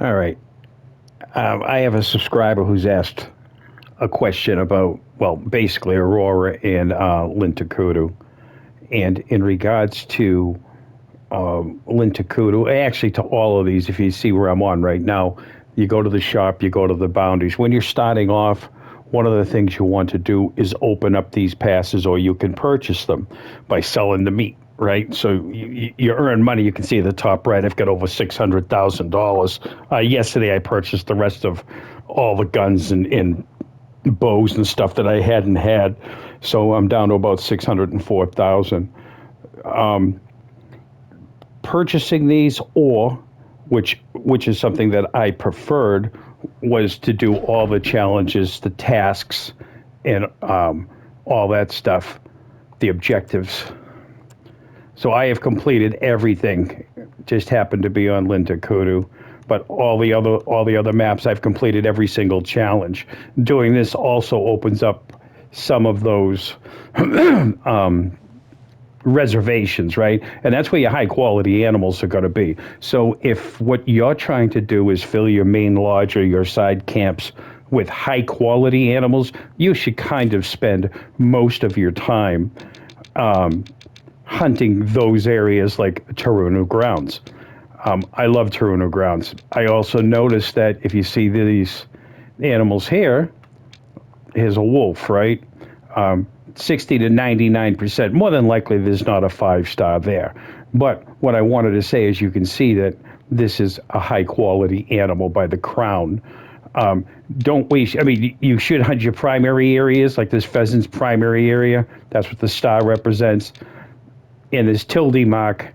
All right. I have a subscriber who's asked a question about, well, basically Aurora and Lintakudu. And in regards to Lintakudu, actually to all of these, if you see where I'm on right now, you go to the shop, you go to the boundaries. When you're starting off, one of the things you want to do is open up these passes, or you can purchase them by selling the meat, right? So you earn money. You can see at the top right, I've got over $600,000. Yesterday, I purchased the rest of all the guns and bows and stuff that I hadn't had. So I'm down to about 604,000. Purchasing these, or which is something that I preferred, was to do all the challenges, the tasks, and all that stuff, the objectives. So I have completed everything. Just happened to be on Linda Kudu, but all the other maps I've completed every single challenge. Doing this also opens up some of those reservations, right? And that's where your high quality animals are going to be. So if what you're trying to do is fill your main lodge or your side camps with high quality animals, you should kind of spend most of your time hunting those areas like Tarunu Grounds. I love Tarunu Grounds. I also noticed that if you see these animals here, here's a wolf, right? 60 to 99%. More than likely, there's not a 5-star there. But what I wanted to say is you can see that this is a high quality animal by the crown. Don't waste, I mean, you should hunt your primary areas, like this pheasant's primary area. That's what the star represents. And this tilde mark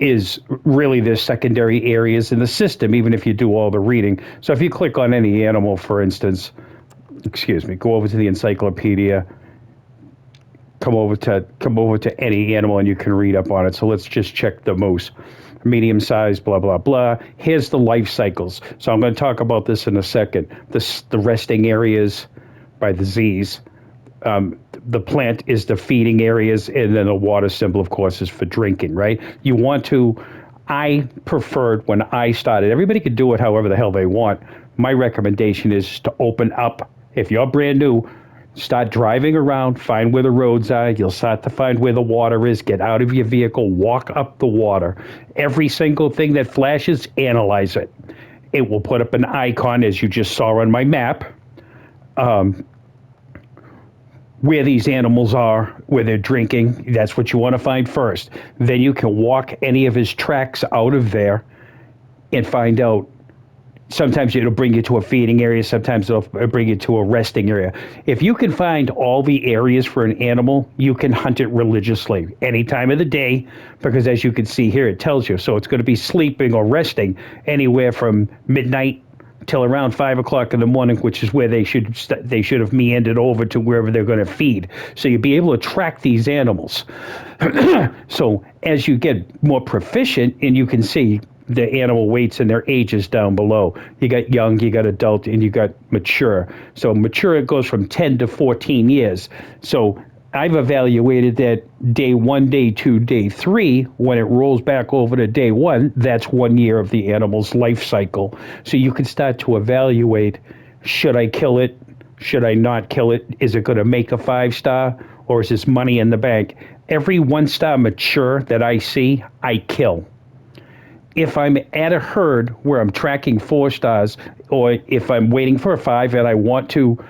is really the secondary areas in the system, even if you do all the reading. So if you click on any animal, for instance, excuse me, go over to the encyclopedia, come over to any animal, and you can read up on it. So let's just check the moose, medium size, blah blah blah. Here's the life cycles. So I'm going to talk about this in a second. The resting areas by the Z's. The plant is the feeding areas, and then the water symbol, of course, is for drinking, right? You want to, I preferred when I started, everybody could do it however the hell they want. My recommendation is to open up. If you're brand new, start driving around, find where the roads are. You'll start to find where the water is. Get out of your vehicle, walk up the water. Every single thing that flashes, analyze it. It will put up an icon, as you just saw on my map, where these animals are, where they're drinking. That's what you want to find first. Then you can walk any of his tracks out of there and find out. Sometimes it'll bring you to a feeding area, sometimes it'll bring you to a resting area. If you can find all the areas for an animal, you can hunt it religiously any time of the day, because as you can see here, it tells you. So it's going to be sleeping or resting anywhere from midnight till around 5 o'clock in the morning, which is where they should have meandered over to wherever they're going to feed. So you'll be able to track these animals. So as you get more proficient, and you can see the animal weights and their ages down below. You got young, you got adult, and you got mature. So mature, it goes from 10 to 14 years. So I've evaluated that day 1, day 2, day 3, when it rolls back over to day 1, that's 1 year of the animal's life cycle. So you can start to evaluate, should I kill it? Should I not kill it? Is it going to make a 5-star, or is this money in the bank? Every 1-star mature that I see, I kill. If I'm at a herd where I'm tracking 4 stars, or if I'm waiting for a 5 and I want to,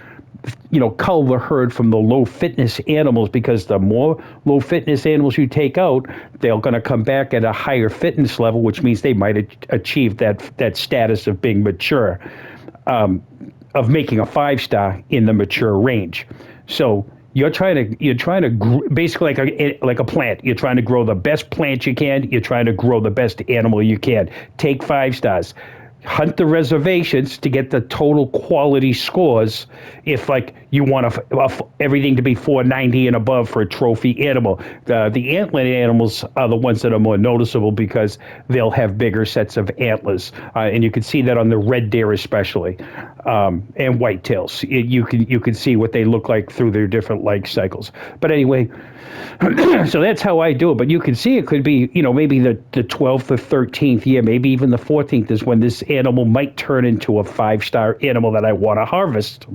cull the herd from the low fitness animals, because the more low fitness animals you take out, they're going to come back at a higher fitness level, which means they might achieve that status of being mature, of making a 5-star in the mature range. So you're trying to basically like a plant. You're trying to grow the best plant you can. You're trying to grow the best animal you can. Take 5 stars. Hunt the reservations to get the total quality scores. If you want everything to be 490 and above for a trophy animal, the antlered animals are the ones that are more noticeable because they'll have bigger sets of antlers, and you can see that on the red deer especially, and whitetails. You can see what they look like through their different life cycles. But anyway, So that's how I do it. But you can see it could be, maybe the 12th or 13th year, maybe even the 14th is when this animal might turn into a 5-star animal that I want to harvest.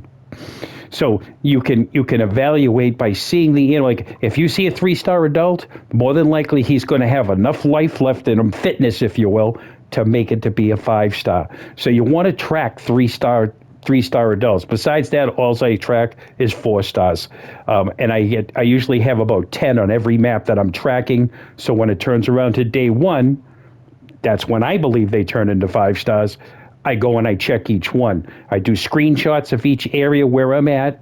So you can evaluate by seeing the animal. Like if you see a 3-star adult, more than likely he's going to have enough life left in him, fitness, if you will, to make it to be a 5-star. So you want to track 3-star adults. Besides that, all I track is 4 stars, and I usually have about 10 on every map that I'm tracking. So when it turns around to day 1, that's when I believe they turn into 5 stars. I go and I check each one. I do screenshots of each area where I'm at,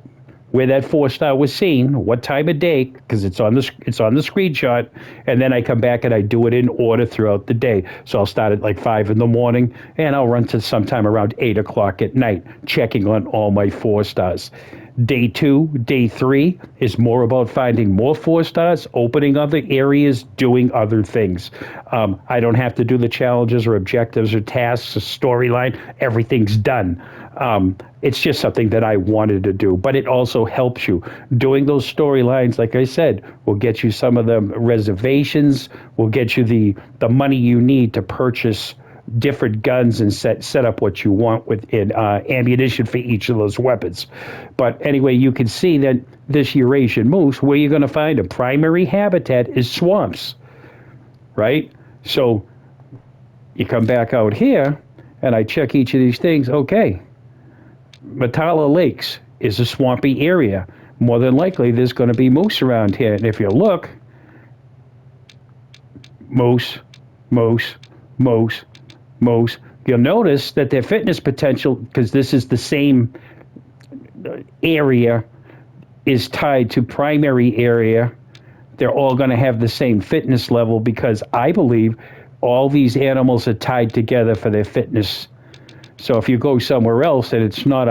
where that 4-star was seen, what time of day, because it's on the screenshot, and then I come back and I do it in order throughout the day. So I'll start at like 5 in the morning, and I'll run to sometime around 8 o'clock at night, checking on all my 4 stars. Day 2, day 3 is more about finding more 4 stars, opening other areas, doing other things. I don't have to do the challenges or objectives or tasks or storyline. Everything's done. It's just something that I wanted to do, but it also helps you. Doing those storylines, like I said, will get you some of the reservations, will get you the money you need to purchase different guns and set up what you want within ammunition for each of those weapons. But anyway, you can see that this Eurasian moose, where you're going to find a primary habitat is swamps, right? So you come back out here, and I check each of these things. Okay, Matala Lakes is a swampy area. More than likely, there's going to be moose around here. And if you look, moose, you'll notice that their fitness potential, because this is the same area, is tied to primary area. They're all going to have the same fitness level because I believe all these animals are tied together for their fitness. So if you go somewhere else and it's not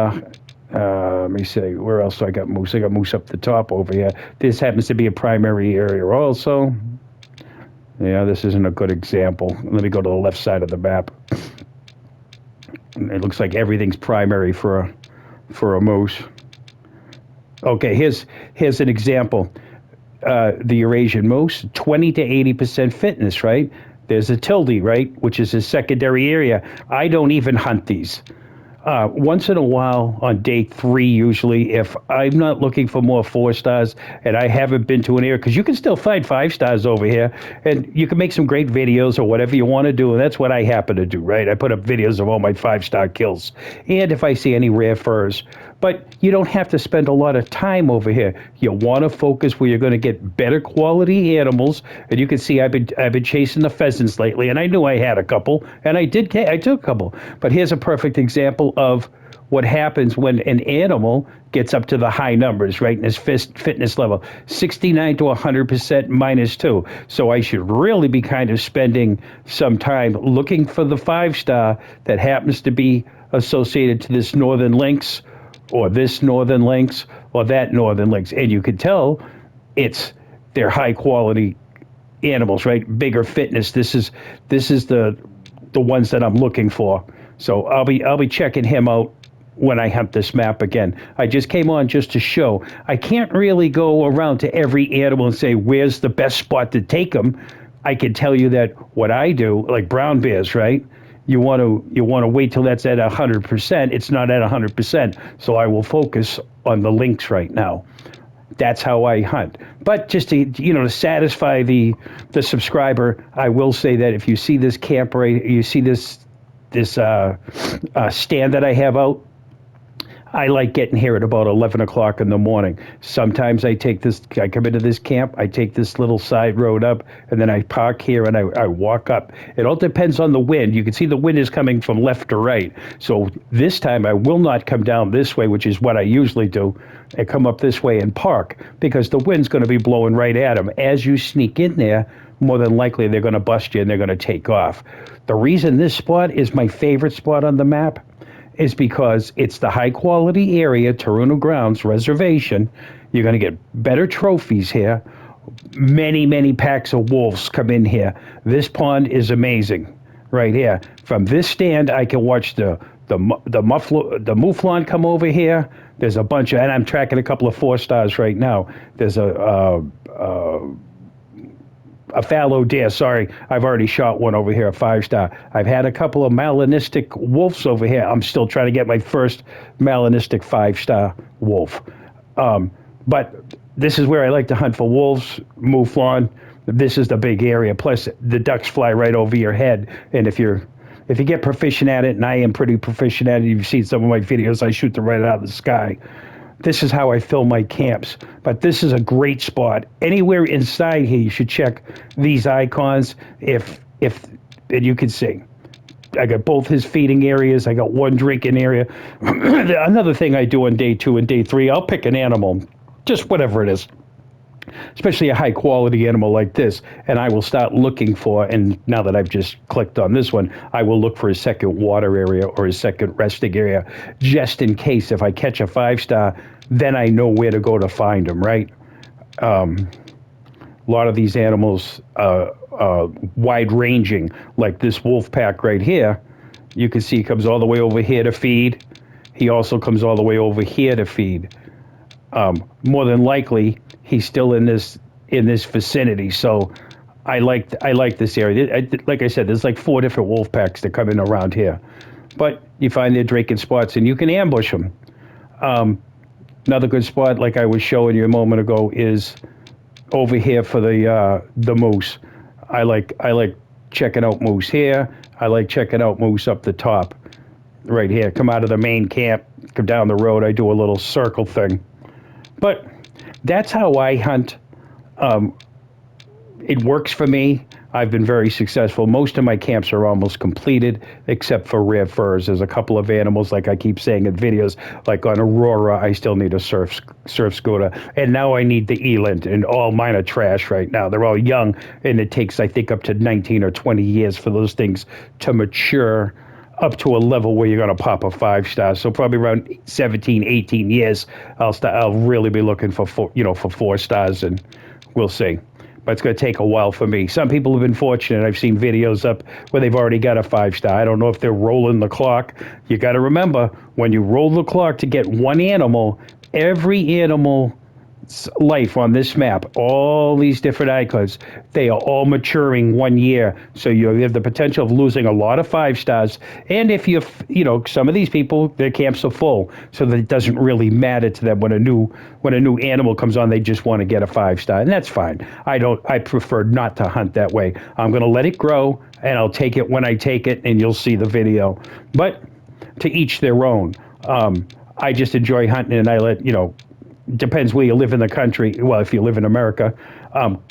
let me see, where else do I got moose? I got moose up the top over here. This happens to be a primary area also. Yeah, this isn't a good example. Let me go to the left side of the map. It looks like everything's primary for a moose. Okay, here's an example. The Eurasian moose, 20 to 80% fitness, right? There's a tilde, right, which is a secondary area. I don't even hunt these. Once in a while, on day 3, usually, if I'm not looking for more 4 stars and I haven't been to an area, because you can still find 5 stars over here, and you can make some great videos or whatever you want to do, and that's what I happen to do, right? I put up videos of all my 5-star kills, and if I see any rare furs. But you don't have to spend a lot of time over here. You want to focus where you're going to get better quality animals, and you can see I've been chasing the pheasants lately, and I knew I had a couple, and I took a couple. But here's a perfect example of what happens when an animal gets up to the high numbers, right, in his fitness level, 69 to 100% -2. So I should really be kind of spending some time looking for the 5-star that happens to be associated to this northern lynx, or this northern lynx, or that northern lynx. And you can tell they're high quality animals, right? Bigger fitness. This is the ones that I'm looking for. So I'll be checking him out when I hunt this map again. I just came on just to show. I can't really go around to every animal and say, where's the best spot to take them? I can tell you that what I do, like brown bears, right? You want to wait till that's at 100%. It's not at 100%, so I will focus on the lynx right now. That's how I hunt. But just to satisfy the subscriber, I will say that if you see this camp you see this stand that I have out, I like getting here at about 11 o'clock in the morning. Sometimes I come into this camp, I take this little side road up, and then I park here and I walk up. It all depends on the wind. You can see the wind is coming from left to right. So this time I will not come down this way, which is what I usually do. I come up this way and park because the wind's going to be blowing right at them. As you sneak in there, more than likely they're going to bust you and they're going to take off. The reason this spot is my favorite spot on the map is because it's the high quality area, Taruno Grounds Reservation. You're going to get better trophies here. Many, many packs of wolves come in here. This pond is amazing right here. From this stand, I can watch the mouflon come over here. There's a bunch of, and I'm tracking a couple of 4 stars right now. There's a a fallow deer. Sorry, I've already shot one over here, a 5-star. I've had a couple of melanistic wolves over here. I'm still trying to get my first melanistic 5-star wolf. But this is where I like to hunt for wolves, mouflon. This is the big area. Plus, the ducks fly right over your head. And if you get proficient at it, and I am pretty proficient at it, you've seen some of my videos, I shoot them right out of the sky. This is how I fill my camps. But this is a great spot. Anywhere inside here, you should check these icons. And you can see, I got both his feeding areas. I got one drinking area. Another thing I do on day 2 and day 3, I'll pick an animal, just whatever it is, especially a high quality animal like this, and I will start looking for, and now that I've just clicked on this one, I will look for a second water area or a second resting area, just in case if I catch a 5-star, then I know where to go to find them, right? A lot of these animals, wide ranging, like this wolf pack right here, you can see he comes all the way over here to feed. He also comes all the way over here to feed. More than likely, he's still in this vicinity. So I like this area. Like I said, there's like 4 different wolf packs that come in around here. But you find their drinking spots, and you can ambush them. Another good spot, like I was showing you a moment ago, is over here for the moose. I like checking out moose here. I like checking out moose up the top, right here. Come out of the main camp, come down the road. I do a little circle thing. But that's how I hunt. It works for me. I've been very successful. Most of my camps are almost completed, except for rare furs. There's a couple of animals, like I keep saying in videos, like on Aurora, I still need a surf scooter. And now I need the eland, and all mine are trash right now. They're all young, and it takes, I think, up to 19 or 20 years for those things to mature up to a level where you're going to pop a 5-star. So probably around 17, 18 years, I'll really be looking for 4 stars, and we'll see. But it's going to take a while for me. Some people have been fortunate. I've seen videos up where they've already got a 5-star. I don't know if they're rolling the clock. You got to remember, when you roll the clock to get one animal, every animal's life on this map, all these different icons, they are all maturing 1 year. So you have the potential of losing a lot of 5-stars. And if some of these people, their camps are full, so that it doesn't really matter to them when a new animal comes on, they just want to get a 5-star, and that's fine. I prefer not to hunt that way. I'm going to let it grow, and I'll take it when I take it, and you'll see the video. But to each their own. I just enjoy hunting, and I let, depends where you live in the country. Well, if you live in America,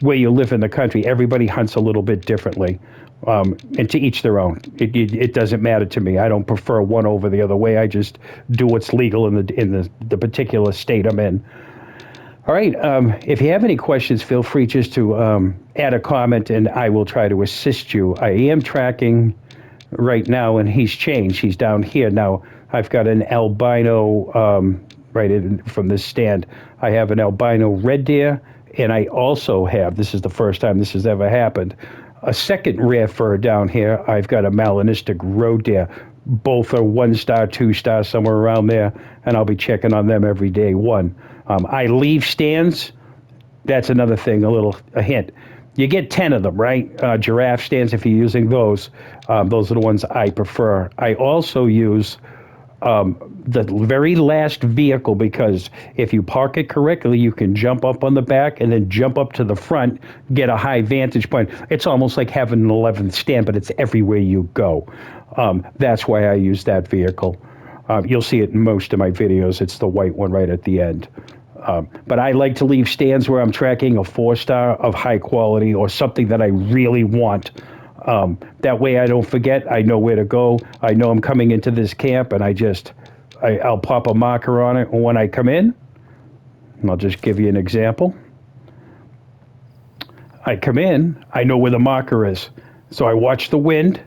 where you live in the country, everybody hunts a little bit differently, and to each their own. It doesn't matter to me. I don't prefer one over the other way. I just do what's legal in the particular state I'm in. All right. If you have any questions, feel free just to add a comment, and I will try to assist you. I am tracking right now, and he's changed. He's down here now. I've got an albino. Right in from this stand, I have an albino red deer, and I also have, this is the first time this has ever happened, a second rare fur down here. I've got a melanistic roe deer. Both are 1-star, 2-star, somewhere around there, and I'll be checking on them every day. I leave stands. That's another thing, a hint. You get 10 of them, right? Giraffe stands, if you're using those. Those are the ones I prefer. I also use the very last vehicle, because if you park it correctly, you can jump up on the back and then jump up to the front, get a high vantage point. It's almost like having an 11th stand, but it's everywhere you go. That's why I use that vehicle. You'll see it in most of my videos. It's the white one right at the end. But I like to leave stands where I'm tracking a 4-star of high quality or something that I really want. That way I don't forget. I know where to go. I know I'm coming into this camp, and I'll pop a marker on it when I come in. And I'll just give you an example. I come in, I know where the marker is. So I watch the wind.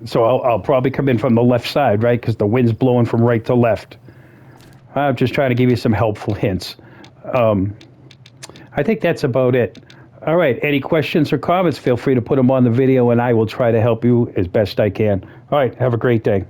So I'll probably come in from the left side, right? Because the wind's blowing from right to left. I'm just trying to give you some helpful hints. I think that's about it. All right, any questions or comments, feel free to put them on the video, and I will try to help you as best I can. All right, have a great day.